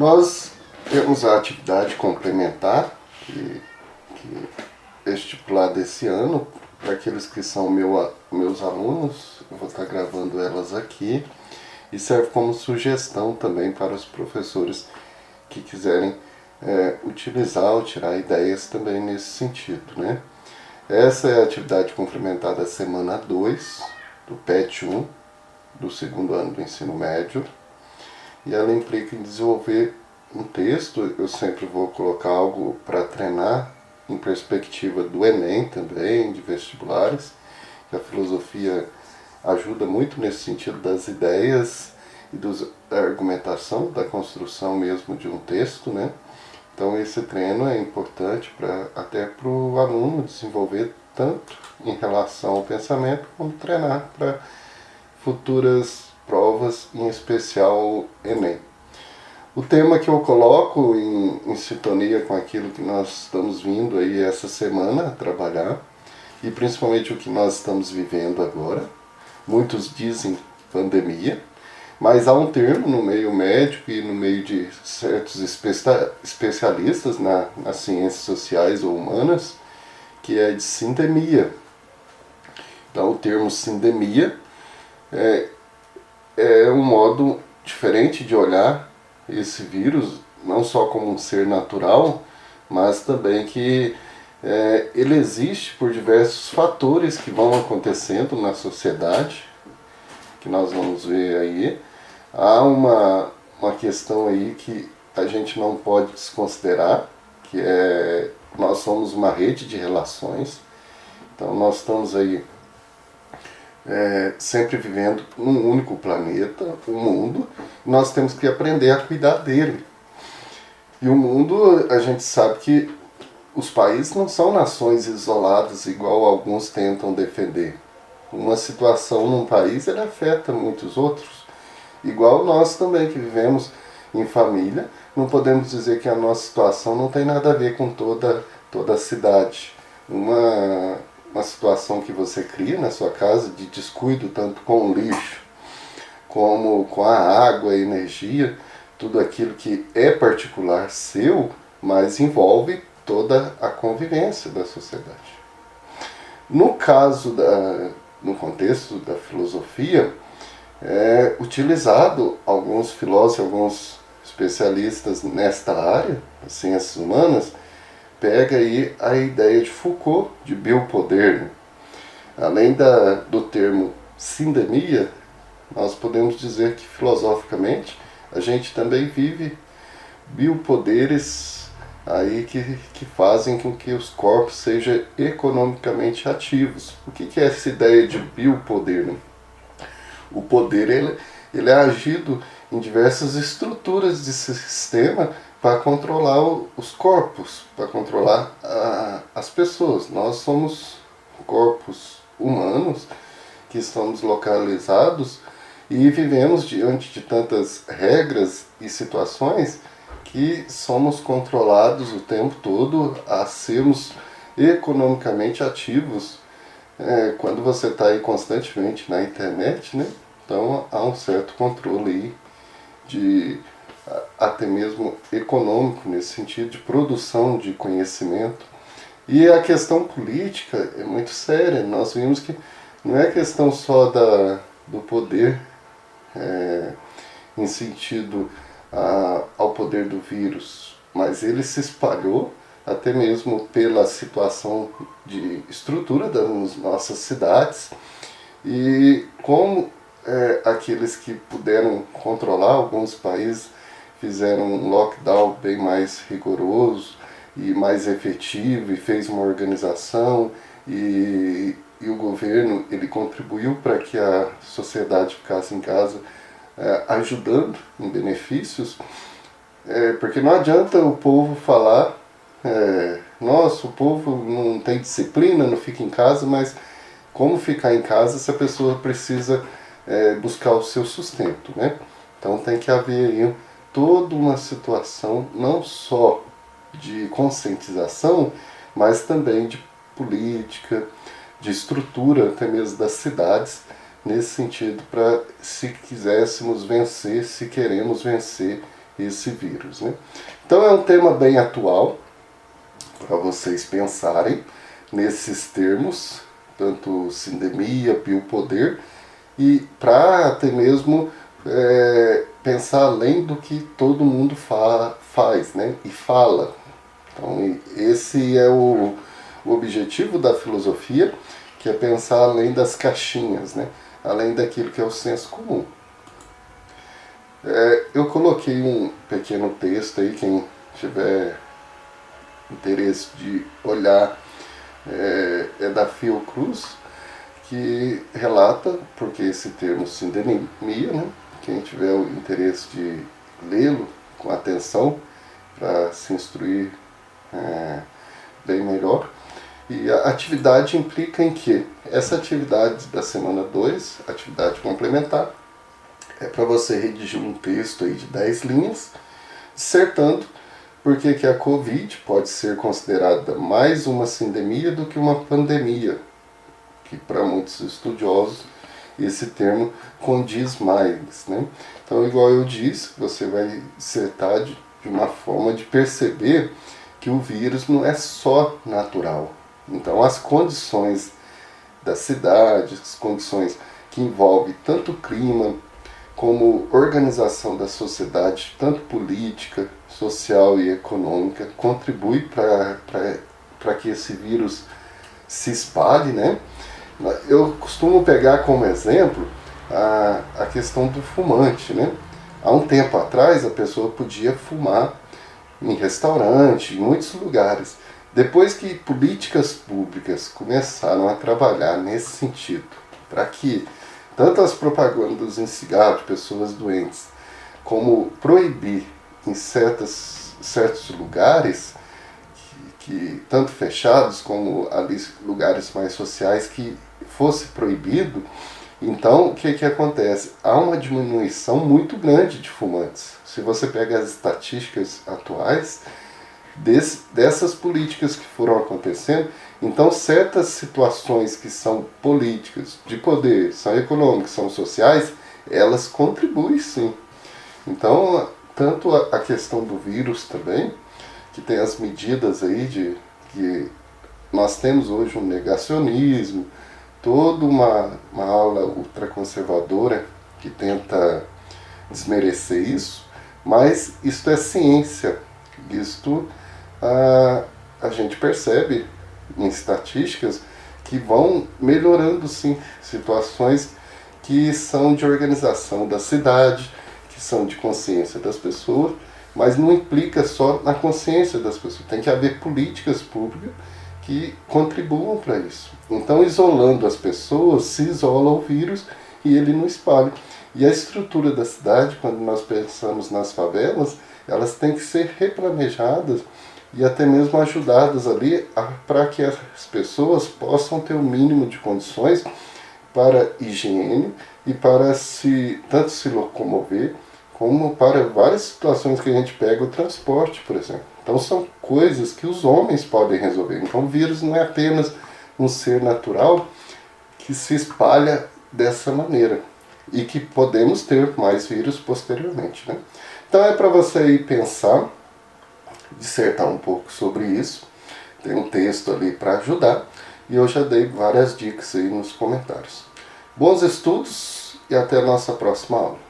Nós temos a atividade complementar que é estipulada esse ano para aqueles que são meus alunos. Eu vou estar gravando elas aqui e serve como sugestão também para os professores que quiserem utilizar ou tirar ideias também nesse sentido, né? Essa é a atividade complementar da semana 2 do PET 1 do segundo ano do ensino médio, e ela implica em desenvolver um texto. Eu sempre vou colocar algo para treinar em perspectiva do Enem também, de vestibulares, que a filosofia ajuda muito nesse sentido das ideias e da argumentação, da construção mesmo de um texto, né? Então esse treino é importante até para o aluno desenvolver tanto em relação ao pensamento, como treinar para futuras provas, em especial o Enem. O tema que eu coloco em sintonia com aquilo que nós estamos vindo aí essa semana a trabalhar, e principalmente o que nós estamos vivendo agora. Muitos dizem pandemia, mas há um termo no meio médico e no meio de certos especialistas nas ciências sociais ou humanas, que é de sindemia. Então o termo sindemia é um modo diferente de olhar esse vírus, não só como um ser natural, mas também que ele existe por diversos fatores que vão acontecendo na sociedade, que nós vamos ver aí. Há uma questão aí que a gente não pode desconsiderar, que nós somos uma rede de relações. Então nós estamos aí sempre vivendo num único planeta, o mundo. Nós temos que aprender a cuidar dele. E o mundo, a gente sabe que os países não são nações isoladas, igual alguns tentam defender. Uma situação num país, ele afeta muitos outros. Igual nós também, que vivemos em família, não podemos dizer que a nossa situação não tem nada a ver com toda a cidade. Uma situação que você cria na sua casa de descuido tanto com o lixo, como com a água, a energia, tudo aquilo que é particular seu, mas envolve toda a convivência da sociedade. No caso, no contexto da filosofia, é utilizado alguns filósofos, alguns especialistas nesta área, as ciências humanas, pega aí a ideia de Foucault, de biopoder, né? Além do termo sindemia, nós podemos dizer que filosoficamente a gente também vive biopoderes aí que fazem com que os corpos sejam economicamente ativos. O que é essa ideia de biopoder, né? O poder ele é agido em diversas estruturas desse sistema para controlar os corpos, para controlar as pessoas. Nós somos corpos humanos que estamos localizados e vivemos diante de tantas regras e situações que somos controlados o tempo todo a sermos economicamente ativos. Quando você está aí constantemente na internet, né? Então há um certo controle aí até mesmo econômico, nesse sentido de produção de conhecimento. E a questão política é muito séria. Nós vimos que não é questão só do poder em sentido ao poder do vírus, mas ele se espalhou até mesmo pela situação de estrutura das nossas cidades, e como aqueles que puderam controlar, alguns países fizeram um lockdown bem mais rigoroso e mais efetivo, e fez uma organização, e o governo ele contribuiu para que a sociedade ficasse em casa, ajudando em benefícios, porque não adianta o povo falar, nossa, o povo não tem disciplina, não fica em casa, mas como ficar em casa se a pessoa precisa buscar o seu sustento, né? Então tem que haver aí toda uma situação, não só de conscientização, mas também de política, de estrutura até mesmo das cidades, nesse sentido, para se quiséssemos vencer, se queremos vencer esse vírus, né? Então é um tema bem atual para vocês pensarem nesses termos, tanto sindemia, biopoder, e para até mesmo pensar além do que todo mundo faz, né? E fala. Então esse é o objetivo da filosofia, que é pensar além das caixinhas, né? Além daquilo que é o senso comum. Eu coloquei um pequeno texto aí, quem tiver interesse de olhar, é da Fiocruz, que relata, porque esse termo sindemia, né? Quem tiver o interesse de lê-lo com atenção, para se instruir bem melhor. E a atividade implica em que essa atividade da semana 2, atividade complementar, é para você redigir um texto aí de 10 linhas, dissertando por que a Covid pode ser considerada mais uma sindemia do que uma pandemia, que para muitos estudiosos esse termo condiz mais, né? Então, igual eu disse, você vai dissertar de uma forma de perceber que o vírus não é só natural. Então, as condições da cidade, as condições que envolvem tanto o clima, como organização da sociedade, tanto política, social e econômica, contribui para que esse vírus se espalhe, né? Eu costumo pegar como exemplo a questão do fumante, né? Há um tempo atrás a pessoa podia fumar em restaurante, em muitos lugares. Depois que políticas públicas começaram a trabalhar nesse sentido, para que tanto as propagandas em cigarro de pessoas doentes, como proibir em certos lugares, que tanto fechados como ali lugares mais sociais, que fosse proibido, então o que acontece? Há uma diminuição muito grande de fumantes. Se você pega as estatísticas atuais dessas políticas que foram acontecendo, então certas situações que são políticas, de poder, são econômicas, são sociais, elas contribuem sim. Então, tanto a questão do vírus também, que tem as medidas aí de que nós temos hoje um negacionismo, toda uma aula ultraconservadora que tenta desmerecer isso, mas isto é ciência. Isto a gente percebe em estatísticas que vão melhorando sim situações que são de organização da cidade, que são de consciência das pessoas, mas não implica só na consciência das pessoas. Tem que haver políticas públicas que contribuam para isso. Então, isolando as pessoas, se isola o vírus e ele não espalha. E a estrutura da cidade, quando nós pensamos nas favelas, elas têm que ser replanejadas e até mesmo ajudadas ali para que as pessoas possam ter o mínimo de condições para higiene e para tanto se locomover, como para várias situações que a gente pega o transporte, por exemplo. Então são coisas que os homens podem resolver. Então o vírus não é apenas um ser natural que se espalha dessa maneira e que podemos ter mais vírus posteriormente, né? Então é para você ir pensar, dissertar um pouco sobre isso. Tem um texto ali para ajudar e eu já dei várias dicas aí nos comentários. Bons estudos e até a nossa próxima aula.